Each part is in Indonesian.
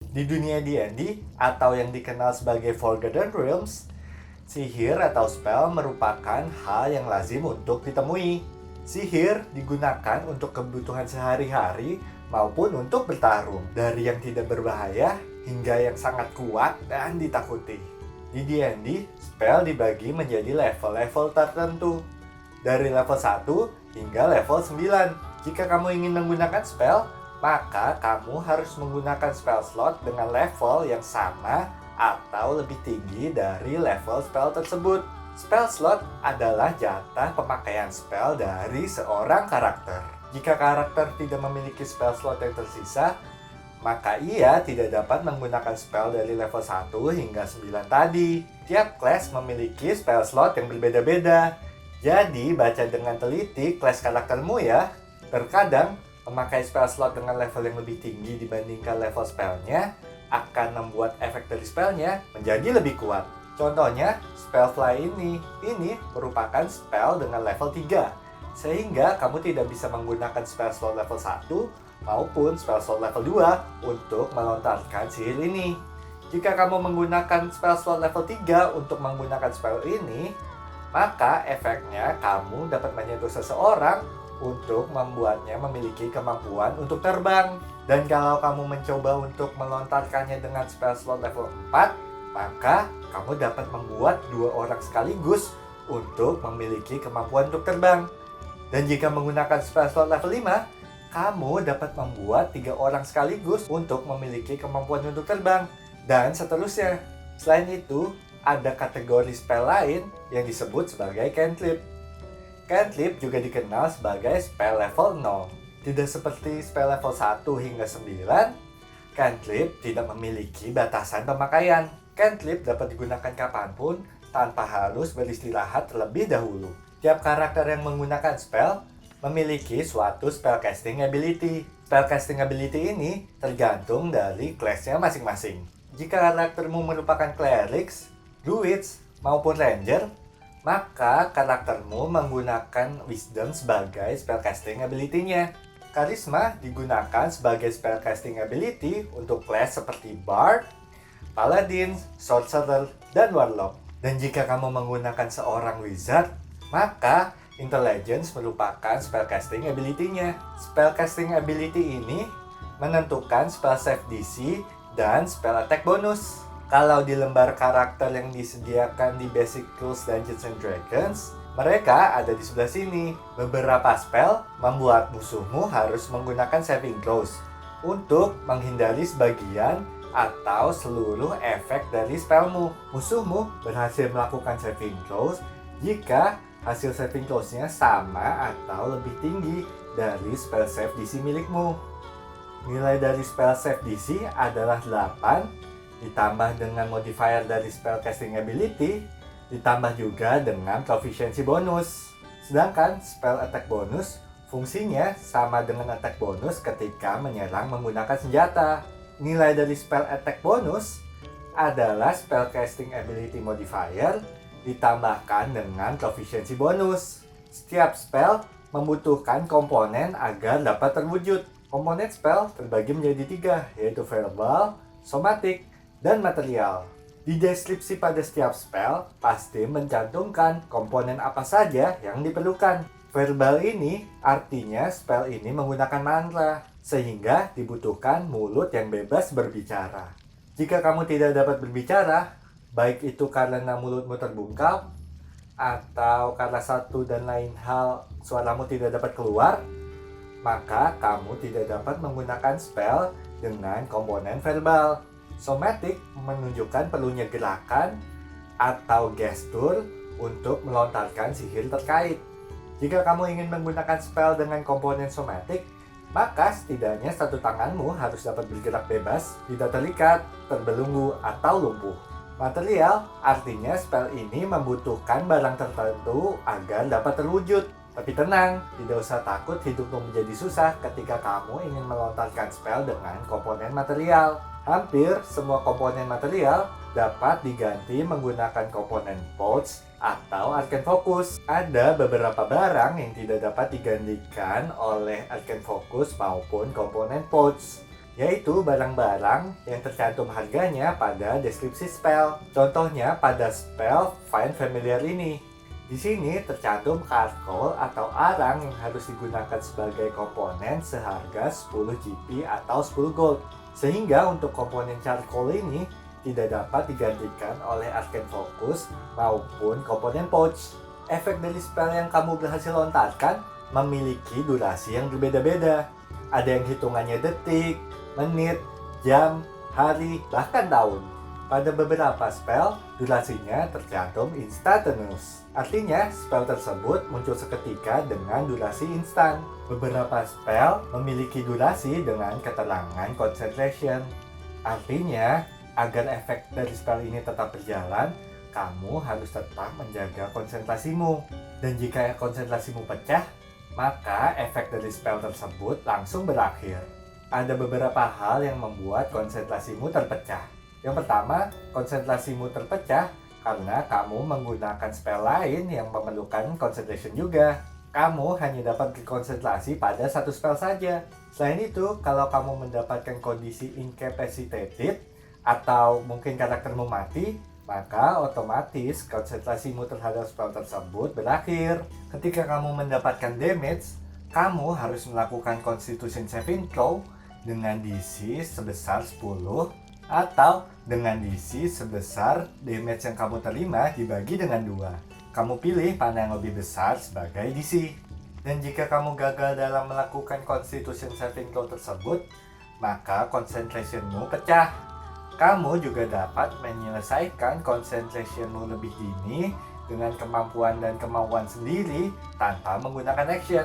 Di dunia D&D atau yang dikenal sebagai Forgotten Realms, sihir atau spell merupakan hal yang lazim untuk ditemui. Sihir digunakan untuk kebutuhan sehari-hari maupun untuk bertarung, dari yang tidak berbahaya hingga yang sangat kuat dan ditakuti. Di D&D, spell dibagi menjadi level-level tertentu, dari level 1 hingga level 9. Jika kamu ingin menggunakan spell, maka kamu harus menggunakan spell slot dengan level yang sama atau lebih tinggi dari level spell tersebut. Spell slot adalah jatah pemakaian spell dari seorang karakter. Jika karakter tidak memiliki spell slot yang tersisa, maka ia tidak dapat menggunakan spell dari level 1 hingga 9 tadi. Tiap kelas memiliki spell slot yang berbeda-beda. Jadi, baca dengan teliti kelas karaktermu ya. Terkadang, memakai spell slot dengan level yang lebih tinggi dibandingkan level spellnya akan membuat efek dari spellnya menjadi lebih kuat. Contohnya, spell fly ini merupakan spell dengan level 3, sehingga kamu tidak bisa menggunakan spell slot level 1 maupun spell slot level 2 untuk melontarkan sihir ini. Jika kamu menggunakan spell slot level 3 untuk menggunakan spell ini, maka efeknya kamu dapat menyentuh seseorang untuk membuatnya memiliki kemampuan untuk terbang. Dan kalau kamu mencoba untuk melontarkannya dengan spell slot level 4, maka kamu dapat membuat 2 orang sekaligus untuk memiliki kemampuan untuk terbang. Dan jika menggunakan spell slot level 5, kamu dapat membuat 3 orang sekaligus untuk memiliki kemampuan untuk terbang. Dan seterusnya. Selain itu, ada kategori spell lain yang disebut sebagai cantrip. Cantrip juga dikenal sebagai spell level 0. Tidak seperti spell level 1 hingga 9, cantrip tidak memiliki batasan pemakaian. Cantrip dapat digunakan kapanpun tanpa harus beristirahat terlebih dahulu. Tiap karakter yang menggunakan spell memiliki suatu spellcasting ability. Spellcasting ability ini tergantung dari kelasnya masing-masing. Jika karaktermu merupakan clerics, druids, maupun ranger, maka karaktermu menggunakan wisdom sebagai spellcasting ability-nya. Charisma digunakan sebagai spellcasting ability untuk class seperti bard, paladin, sorcerer, dan warlock. Dan jika kamu menggunakan seorang wizard, maka intelligence merupakan spellcasting ability-nya. Spellcasting ability ini menentukan spell save DC dan spell attack bonus. Kalau di lembar karakter yang disediakan di Basic Rules Dungeons & Dragons, mereka ada di sebelah sini. Beberapa spell membuat musuhmu harus menggunakan saving throws untuk menghindari sebagian atau seluruh efek dari spellmu. Musuhmu berhasil melakukan saving throws jika hasil saving throws-nya sama atau lebih tinggi dari spell save DC milikmu. Nilai dari spell save DC adalah 8, ditambah dengan modifier dari spellcasting ability, ditambah juga dengan proficiency bonus. Sedangkan spell attack bonus fungsinya sama dengan attack bonus ketika menyerang menggunakan senjata. Nilai dari spell attack bonus adalah spellcasting ability modifier ditambahkan dengan proficiency bonus. Setiap spell membutuhkan komponen agar dapat terwujud. Komponen spell terbagi menjadi 3, yaitu verbal, somatic, dan material. Di deskripsi pada setiap spell pasti mencantumkan komponen apa saja yang diperlukan. Verbal ini artinya spell ini menggunakan mantra, sehingga dibutuhkan mulut yang bebas berbicara. Jika kamu tidak dapat berbicara, baik itu karena mulutmu terbungkam, atau karena satu dan lain hal suaramu tidak dapat keluar, maka kamu tidak dapat menggunakan spell dengan komponen verbal. Somatic menunjukkan perlunya gerakan atau gestur untuk melontarkan sihir terkait. Jika kamu ingin menggunakan spell dengan komponen somatic, maka setidaknya satu tanganmu harus dapat bergerak bebas, tidak terikat, terbelenggu, atau lumpuh. Material artinya spell ini membutuhkan barang tertentu agar dapat terwujud. Tapi tenang, tidak usah takut hidupmu menjadi susah ketika kamu ingin melontarkan spell dengan komponen material. Hampir semua komponen material dapat diganti menggunakan komponen pouch atau arcane focus. Ada beberapa barang yang tidak dapat digantikan oleh arcane focus maupun komponen pouch. yaitu barang-barang yang tercantum harganya pada deskripsi spell. Contohnya pada spell Find Familiar ini. Di sini tercantum charcoal atau arang yang harus digunakan sebagai komponen seharga 10 GP atau 10 gold. Sehingga untuk komponen charcoal ini tidak dapat digantikan oleh Arcane Focus maupun komponen pouch. Efek dari spell yang kamu berhasil lontarkan memiliki durasi yang berbeda-beda. Ada yang hitungannya detik, menit, jam, hari, bahkan tahun. Pada beberapa spell, durasinya tercantum instantaneous. Artinya, spell tersebut muncul seketika dengan durasi instan. Beberapa spell memiliki durasi dengan keterangan concentration. Artinya, agar efek dari spell ini tetap berjalan, kamu harus tetap menjaga konsentrasimu. Dan jika konsentrasimu pecah, maka efek dari spell tersebut langsung berakhir. Ada beberapa hal yang membuat konsentrasimu terpecah. Yang pertama, konsentrasimu terpecah karena kamu menggunakan spell lain yang memerlukan concentration juga. Kamu hanya dapat berkonsentrasi pada satu spell saja. Selain itu, kalau kamu mendapatkan kondisi incapacitated atau mungkin karaktermu mati, maka otomatis konsentrasimu terhadap spell tersebut berakhir. Ketika kamu mendapatkan damage, kamu harus melakukan Constitution saving throw dengan DC sebesar 10 atau dengan DC sebesar damage yang kamu terima dibagi dengan 2. Kamu pilih mana yang lebih besar sebagai DC. Dan jika kamu gagal dalam melakukan Constitution saving throw tersebut, maka concentrationmu pecah. Kamu juga dapat menyelesaikan concentrationmu lebih dini dengan kemampuan dan kemauan sendiri tanpa menggunakan action.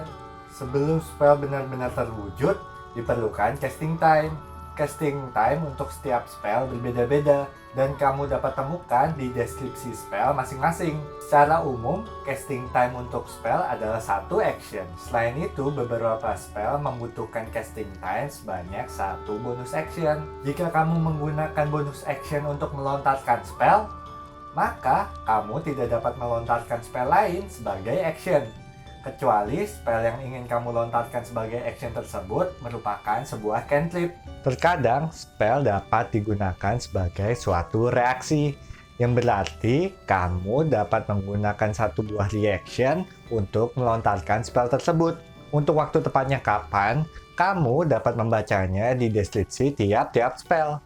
Sebelum spell benar-benar terwujud, diperlukan casting time. Casting time untuk setiap spell berbeda-beda dan kamu dapat temukan di deskripsi spell masing-masing. Secara umum, casting time untuk spell adalah satu action. Selain itu, beberapa spell membutuhkan casting time sebanyak satu bonus action. Jika kamu menggunakan bonus action untuk melontarkan spell, maka kamu tidak dapat melontarkan spell lain sebagai action. Kecuali spell yang ingin kamu lontarkan sebagai action tersebut merupakan sebuah cantrip. Terkadang, spell dapat digunakan sebagai suatu reaksi, yang berarti kamu dapat menggunakan satu buah reaction untuk melontarkan spell tersebut. Untuk waktu tepatnya kapan, kamu dapat membacanya di deskripsi tiap-tiap spell.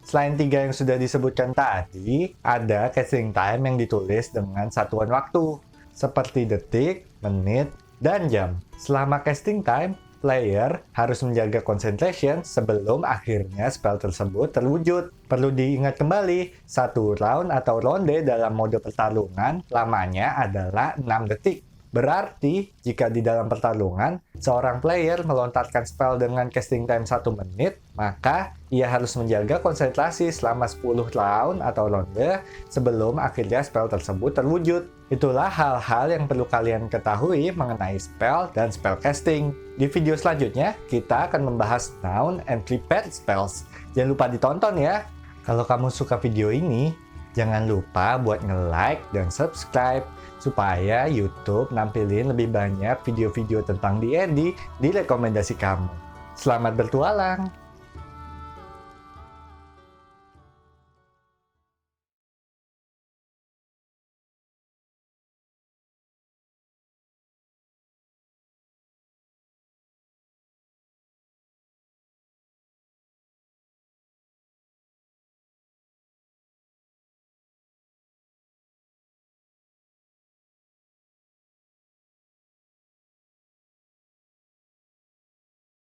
Selain 3 yang sudah disebutkan tadi, ada casting time yang ditulis dengan satuan waktu, seperti detik, menit, dan jam. Selama casting time, player harus menjaga concentration sebelum akhirnya spell tersebut terwujud. Perlu diingat kembali, satu round atau ronde dalam mode pertarungan lamanya adalah 6 detik. Berarti, jika di dalam pertarungan, seorang player melontarkan spell dengan casting time 1 menit, maka ia harus menjaga konsentrasi selama 10 round atau ronde sebelum akhirnya spell tersebut terwujud. Itulah hal-hal yang perlu kalian ketahui mengenai spell dan spell casting. Di video selanjutnya, kita akan membahas noun and prepared spells. Jangan lupa ditonton ya! Kalau kamu suka video ini, jangan lupa buat nge-like dan subscribe supaya YouTube nampilin lebih banyak video-video tentang D&D di rekomendasi kamu. Selamat bertualang!